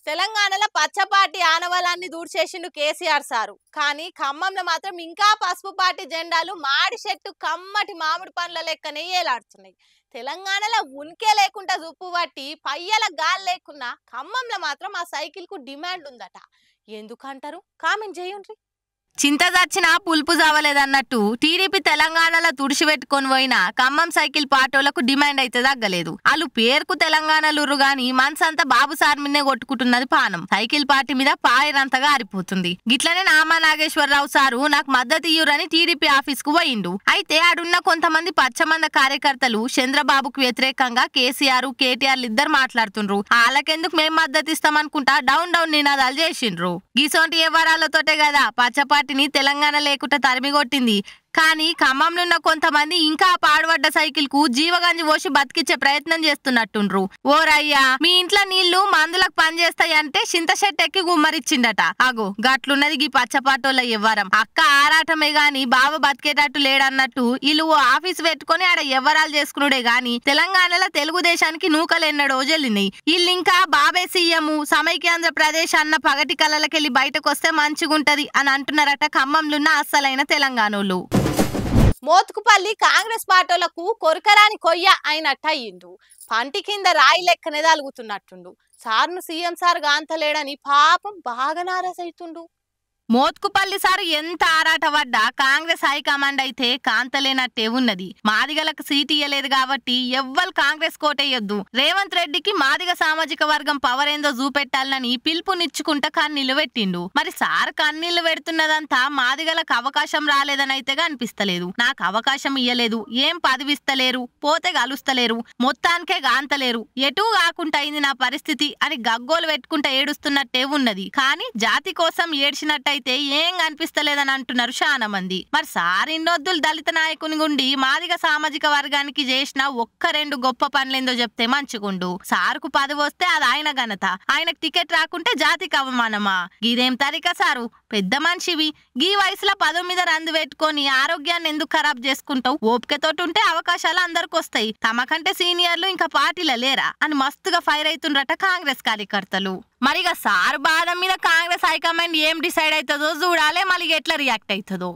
తెలంగాణలో పచ్చపాటి ఆనవాళ్ళన్ని దూర్చేసిండు కేసీఆర్ సారు. కానీ ఖమ్మంలో మాత్రం ఇంకా పసుపు పార్టీ జెండాలు మాడి చెట్టు కమ్మటి మామిడి పండ్ల లెక్కనే ఏలాడుతున్నాయి. తెలంగాణలో ఉనికే లేకుండా జుప్పు పట్టి పయ్యల గాలి లేకున్నా ఖమ్మంలో మాత్రం ఆ సైకిల్ కు డిమాండ్ ఉందట. ఎందుకంటారు? కామెంట్ చేయండి. చింత చచ్చినా పులుపు జావలేదన్నట్టు టీడీపీ తెలంగాణలో తుడిచిపెట్టుకొని పోయిన ఖమ్మం సైకిల్ పాటోలకు డిమాండ్ అయితే తగ్గలేదు. వాళ్ళు పేరుకు తెలంగాణలురు గాని మనసంతా బాబు సార్ మీదే కొట్టుకుంటున్నది పానం. సైకిల్ పార్టీ మీద పాయరంతగా ఆరిపోతుంది. గిట్లనే నామా నాగేశ్వరరావు సారు నాకు మద్దతు ఇయ్యురని టీడీపీ ఆఫీస్ కు పోయిండు. అయితే ఆడున్న కొంతమంది పచ్చమంద కార్యకర్తలు చంద్రబాబుకు వ్యతిరేకంగా కేసీఆర్ కేటీఆర్ ఇద్దరు మాట్లాడుతుండ్రు. వాళ్ళకెందుకు మేము మద్దతు ఇస్తామనుకుంటా డౌన్ డౌన్ నినాదాలు చేసిండ్రు. గిసోంటి వ్యవహారాలతోటే కదా పచ్చపాటి తెలంగాణ లేకుండా తరిమిగొట్టింది. కానీ ఖమ్మంలో ఉన్న కొంతమంది ఇంకా పాడుబడ్డ సైకిల్ కు జీవగంజి పోసి బతికిచ్చే ప్రయత్నం చేస్తున్నట్టుండ్రు. ఓరయ్యా మీ ఇంట్లో నీళ్లు మందులకు పనిచేస్తాయంటే చింతశెట్టు ఎక్కి గుమ్మరిచ్చిండట. అగో గట్లున్నది గీ పచ్చపాటోళ్ళ ఎవ్వరం. అక్క ఆరాటమే గాని బావ బతికేటట్టు లేడన్నట్టు వీళ్ళు ఆఫీస్ పెట్టుకుని ఆడ ఎవ్వరాలు చేసుకున్నాడే గాని తెలంగాణలో తెలుగుదేశానికి నూకలెన్నడో జల్లినాయి. వీళ్ళు ఇంకా బాబే సీఎం సమైక్యాంధ్రప్రదేశ్ అన్న పగటి కళ్ళకెళ్ళి బయటకు వస్తే మంచిగుంటది అని అంటున్నారట ఖమ్మంలో ఉన్న అస్సలైన తెలంగాణోళ్ళు. మోత్కుపల్లి కాంగ్రెస్ పార్టీలకు కొరకరాని కొయ్య అయినట్టు అయ్యిండు. పంటి కింద రాయి లెక్కనే తలుగుతున్నట్టుండు. సార్ను సీఎం సార్ గాంతలేడని పాపం బాగా నారాజైతుండు. మోత్కుపల్లి సారు ఎంత ఆరాటపడ్డా కాంగ్రెస్ హైకమాండ్ అయితే కాంతలేనట్టే ఉన్నది. మాదిగలకు సీట్ ఇయ్యలేదు కాబట్టి ఎవ్వరు కాంగ్రెస్ కోటేయొద్దు, రేవంత్ రెడ్డికి మాదిగ సామాజిక వర్గం పవర్ ఏందో చూపెట్టాలని పిలుపునిచ్చుకుంటా కన్నీళ్లు పెట్టిండు. మరి సార్ కన్నీళ్లు పెడుతున్నదంతా మాదిగలకు అవకాశం రాలేదని అయితే అనిపిస్తలేదు. నాకు అవకాశం ఇయ్యలేదు, ఏం పదవిస్తలేరు, పోతే కలుస్తలేరు, మొత్తానికే గాంతలేరు, ఎటూ కాకుండా అయింది నా పరిస్థితి అని గగ్గోలు పెట్టుకుంటా ఏడుస్తున్నట్టే ఉన్నది. కానీ జాతి కోసం ఏడ్చినట్టు అయితే ఏం కనిపిస్తలేదని అంటున్నారు చాలా మంది. మరి సార్ ఇన్నొద్దులు దళిత నాయకుని గుండి మాదిగ సామాజిక వర్గానికి చేసిన ఒక్క రెండు గొప్ప పనులేందో చెప్తే మంచిగుండు. సార్కు పదవి వస్తే అది ఆయన ఘనత, ఆయనకు టికెట్ రాకుంటే జాతికి అవమానమా? గీదేం తరిక సారు, పెద్ద మనిషివి, గీ వయసులో పదవి మీద రందు పెట్టుకొని ఆరోగ్యాన్ని ఎందుకు ఖరాబ్ చేసుకుంటావు? ఓపికతోటి ఉంటే అవకాశాలు అందరికి వస్తాయి. తమకంటే సీనియర్లు ఇంకా పార్టీలో లేరా అని మస్తుగా ఫైర్ అవుతుండ్రట కాంగ్రెస్ కార్యకర్తలు. మరిగా సార్ బాధ మీద కాంగ్రెస్ హైకమాండ్ ఏం డిసైడ్ అవుతుందో చూడాలి, మళ్ళీ ఎట్లా రియాక్ట్ అవుతుందో.